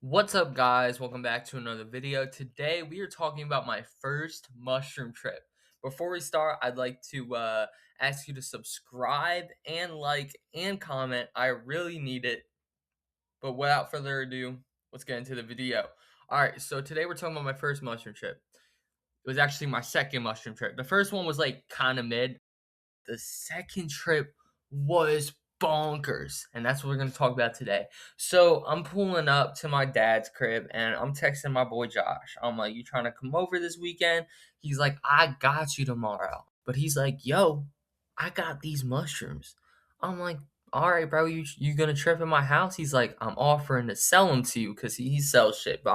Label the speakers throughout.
Speaker 1: What's up, guys? Welcome back to another video. Today we are talking about my first mushroom trip. Before we start, I'd like to ask you to subscribe and like and comment. I really need it. But without further ado, let's get into the video. All right, so today we're talking about my first mushroom trip. It was actually my second mushroom trip. The first one was like kind of mid. The second trip was bonkers, and that's what we're going to talk about today. So I'm pulling up to my dad's crib and I'm texting my boy Josh. I'm like, you trying to come over this weekend? He's like, I got you tomorrow. But he's like, yo, I got these mushrooms. I'm like, all right, bro, you gonna trip in my house? He's like, I'm offering to sell them to you because he sells shit. But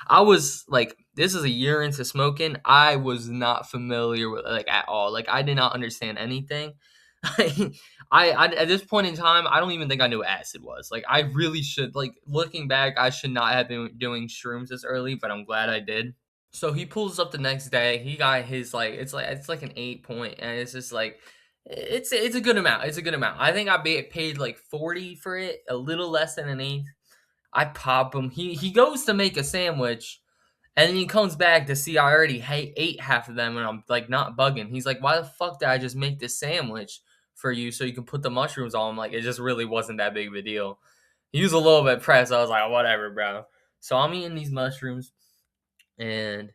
Speaker 1: I was like, this is a year into smoking. I was not familiar with like at all. Like I did not understand anything. I at this point in time, I don't even think I knew what acid was. Like I really should. Like looking back, I should not have been doing shrooms this early, but I'm glad I did. So he pulls up the next day. He got his like it's like an 8 point, and it's just like it's a good amount. It's a good amount. I think paid like 40 for it, a little less than an eighth. I pop him. He goes to make a sandwich, and then he comes back to see I already ate half of them, and I'm like not bugging. He's like, "Why the fuck did I just make this sandwich for you so you can put the mushrooms on?" I'm like, it just really wasn't that big of a deal. He was a little bit pressed. I was like, whatever, bro. So I'm eating these mushrooms, and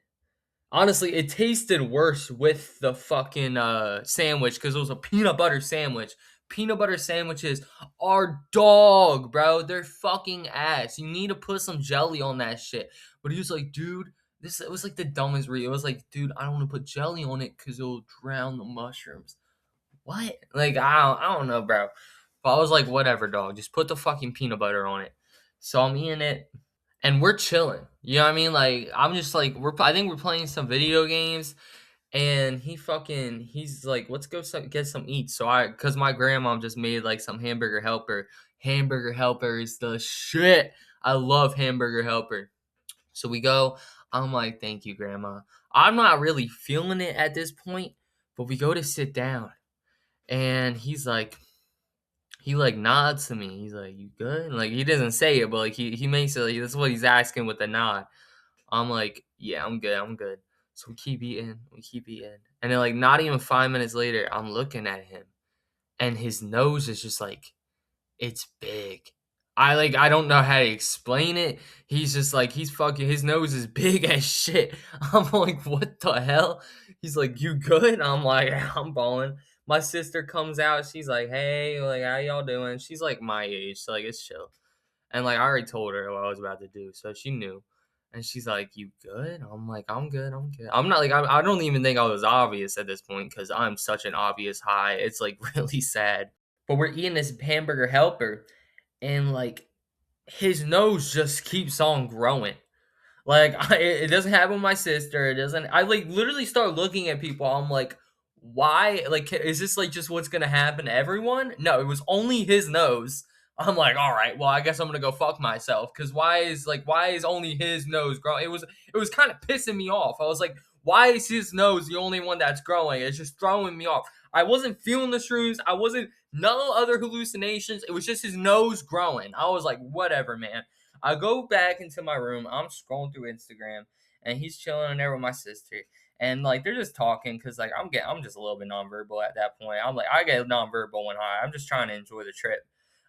Speaker 1: honestly, it tasted worse with the fucking sandwich because it was a peanut butter sandwich. Peanut butter sandwiches are dog, bro. They're fucking ass. You need to put some jelly on that shit. But he was like, dude, this it was like the dumbest read. It was like, dude, I don't want to put jelly on it because it'll drown the mushrooms. What? Like, I don't know, bro. But I was like, whatever, dog. Just put the fucking peanut butter on it. So I'm eating it and we're chilling. You know what I mean? Like I'm just like I think we're playing some video games, and he's like, let's go get some eats. So cuz my grandma just made like some hamburger helper. Hamburger helper is the shit. I love hamburger helper. So we go. I'm like, thank you, grandma. I'm not really feeling it at this point, but we go to sit down, and he like nods to me. He's like, "You good?" Like he doesn't say it, but like he makes it like that's what he's asking with the nod. I'm like, "Yeah, I'm good. I'm good." So we keep eating, and then like not even 5 minutes later, I'm looking at him, and his nose is just like it's big. I don't know how to explain it. He's just like he's fucking his nose is big as shit. I'm like, what the hell? He's like, you good? I'm like, I'm balling. My sister comes out. She's like, hey, like how y'all doing? She's like my age, so like it's chill. And like I already told her what I was about to do, so she knew. And she's like, "You good?" I'm like, "I'm good. I'm good." I'm not like I don't even think I was obvious at this point because I'm such an obvious high. It's like really sad. But we're eating this hamburger helper, and like his nose just keeps on growing. Like it doesn't happen with my sister. It doesn't. I like literally start looking at people. I'm like, why? Like, is this like just what's gonna happen to everyone? No, it was only his nose. I'm like, all right, well, I guess I'm gonna go fuck myself. Cause why is only his nose growing? It was kind of pissing me off. I was like, why is his nose the only one that's growing? It's just throwing me off. I wasn't feeling the shrooms. I wasn't no other hallucinations. It was just his nose growing. I was like, whatever, man. I go back into my room. I'm scrolling through Instagram, and he's chilling in there with my sister. And like they're just talking because like I'm just a little bit nonverbal at that point. I'm like I get nonverbal when I'm just trying to enjoy the trip.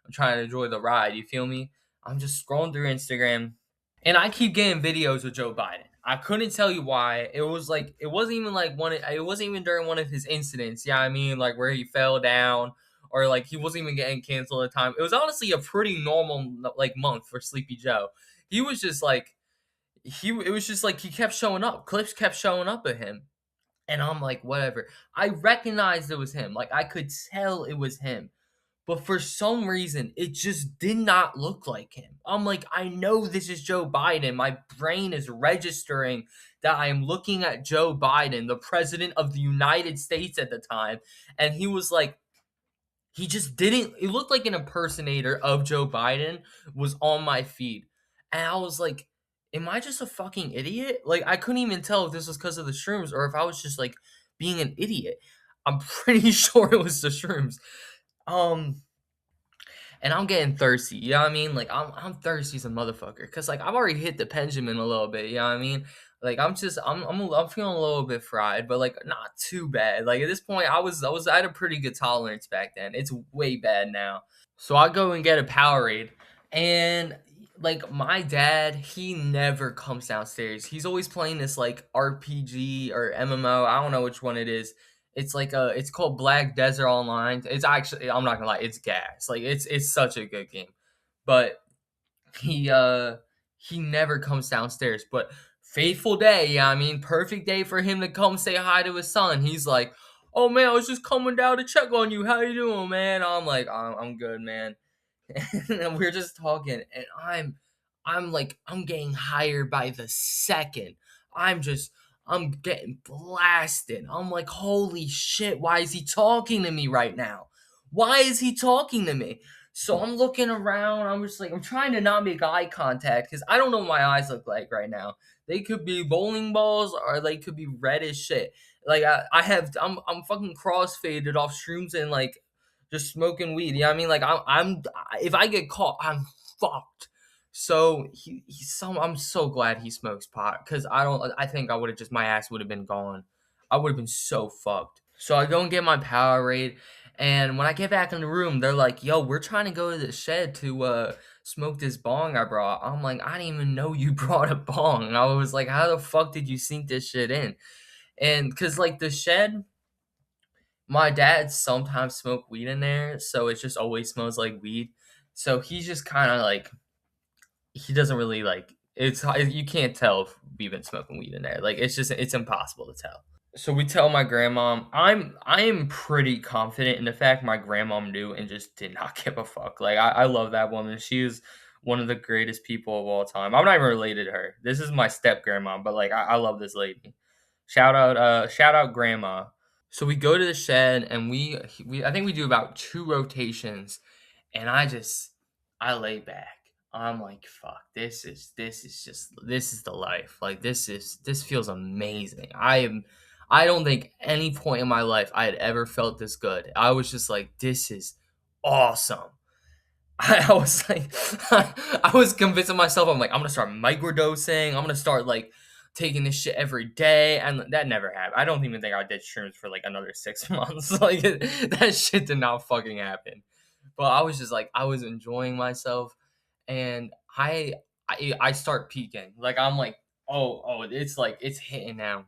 Speaker 1: I'm trying to enjoy the ride. You feel me? I'm just scrolling through Instagram, and I keep getting videos of Joe Biden. I couldn't tell you why. It was like it wasn't even like one. It wasn't even during one of his incidents. Yeah, I mean like where he fell down or like he wasn't even getting canceled at the time. It was honestly a pretty normal like month for Sleepy Joe. He was just like it was just like he kept showing up. Clips kept showing up of him. And I'm like, whatever. I recognized it was him. Like I could tell it was him. But for some reason, it just did not look like him. I'm like, I know this is Joe Biden. My brain is registering that I am looking at Joe Biden, the president of the United States at the time. And he was like, he just didn't. It looked like an impersonator of Joe Biden was on my feed. And I was like, am I just a fucking idiot? Like, I couldn't even tell if this was because of the shrooms or if I was just like being an idiot. I'm pretty sure it was the shrooms. Um, and I'm getting thirsty, you know what I mean? Like, I'm thirsty as a motherfucker, cause like, I've already hit the Benjamin a little bit, you know what I mean? Like, I'm feeling a little bit fried, but, like, not too bad. Like, at this point, I had a pretty good tolerance back then. It's way bad now. So I go and get a Powerade, and like my dad, he never comes downstairs. He's always playing this like RPG or MMO. I don't know which one it is. It's called Black Desert Online. It's actually, I'm not gonna lie, it's gas. Like it's such a good game. But he uh he never comes downstairs. But faithful day, yeah, I mean, perfect day for him to come say hi to his son. He's like, "Oh man, I was just coming down to check on you. How you doing, man?" I'm like, I'm good, man." And we're just talking, and I'm getting higher by the second. I'm getting blasted. I'm like, holy shit, why is he talking to me right now? Why is he talking to me? So I'm looking around. I'm just like, I'm trying to not make eye contact because I don't know what my eyes look like right now. They could be bowling balls or they could be red as shit. Like I'm fucking crossfaded off shrooms and like just smoking weed. Yeah, I mean, like if I get caught, I'm fucked. So I'm so glad he smokes pot because I think I would have just my ass would have been gone. I would have been so fucked. So I go and get my Powerade, and when I get back in the room, they're like, "Yo, we're trying to go to the shed to smoke this bong I brought." I'm like, "I didn't even know you brought a bong." I was like, "How the fuck did you sneak this shit in?" And cause like the shed, my dad sometimes smoke weed in there, so it just always smells like weed. So he's just kind of like he doesn't really like you can't tell if we've been smoking weed in there. Like it's impossible to tell. So we tell my grandmom. I am pretty confident in the fact my grandmom knew and just did not give a fuck. Like I love that woman. She is one of the greatest people of all time. I'm not even related to her. This is my step grandma, but like I love this lady. Shout out grandma. So we go to the shed and we I think we do about 2 rotations, and I lay back. I'm like, "Fuck, this is the life. Like this feels amazing." I don't think any point in my life I had ever felt this good. I was just like, "This is awesome." I was like, I was convincing myself. I'm like, I'm gonna start microdosing. I'm gonna start like taking this shit every day, and that never happened. I don't even think I did shrooms for like another 6 months. Like that shit did not fucking happen. But I was just like, I was enjoying myself, and I start peaking. Like I'm like, oh, it's like it's hitting now.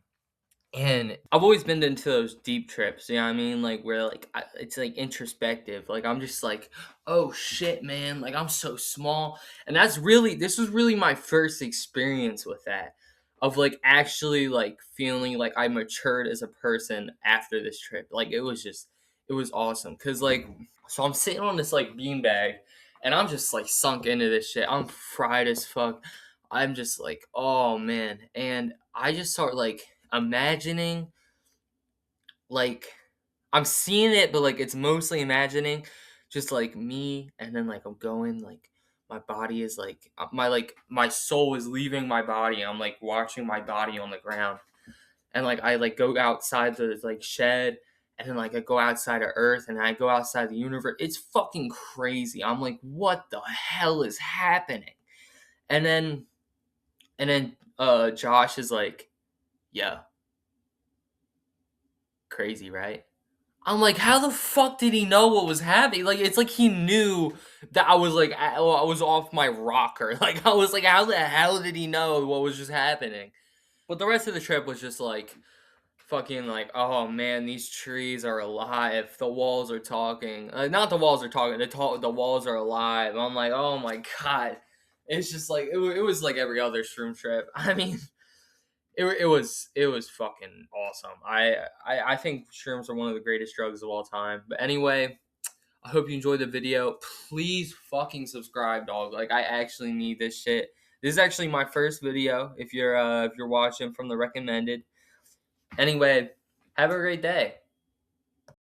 Speaker 1: And I've always been into those deep trips, you know what I mean? Like where like it's like introspective. Like I'm just like, oh shit, man! Like I'm so small, and this was really my first experience with that, of like actually like feeling like I matured as a person after this trip. Like it was awesome, cause like so I'm sitting on this like beanbag, and I'm just like sunk into this shit. I'm fried as fuck. I'm just like, oh man, and I just start like imagining like I'm seeing it, but like it's mostly imagining just like me, and then like I'm going like my body is like my soul is leaving my body. I'm like watching my body on the ground, and like I like go outside the like shed, and then like I go outside of Earth, and I go outside the universe. It's fucking crazy. I'm like, what the hell is happening? And then Josh is like, yeah, crazy, right? I'm like, how the fuck did he know what was happening? Like, it's like he knew that I was like, I was off my rocker. Like, I was like, how the hell did he know what was just happening? But the rest of the trip was just like, fucking like, oh man, these trees are alive. The walls are talking. Not the walls are talking. The walls are alive. I'm like, oh my god. It's just like it was like every other shroom trip. I mean, it was fucking awesome. I think shrooms are one of the greatest drugs of all time. But anyway, I hope you enjoyed the video. Please fucking subscribe, dog. Like I actually need this shit. This is actually my first video. If you're watching from the recommended. Anyway, have a great day.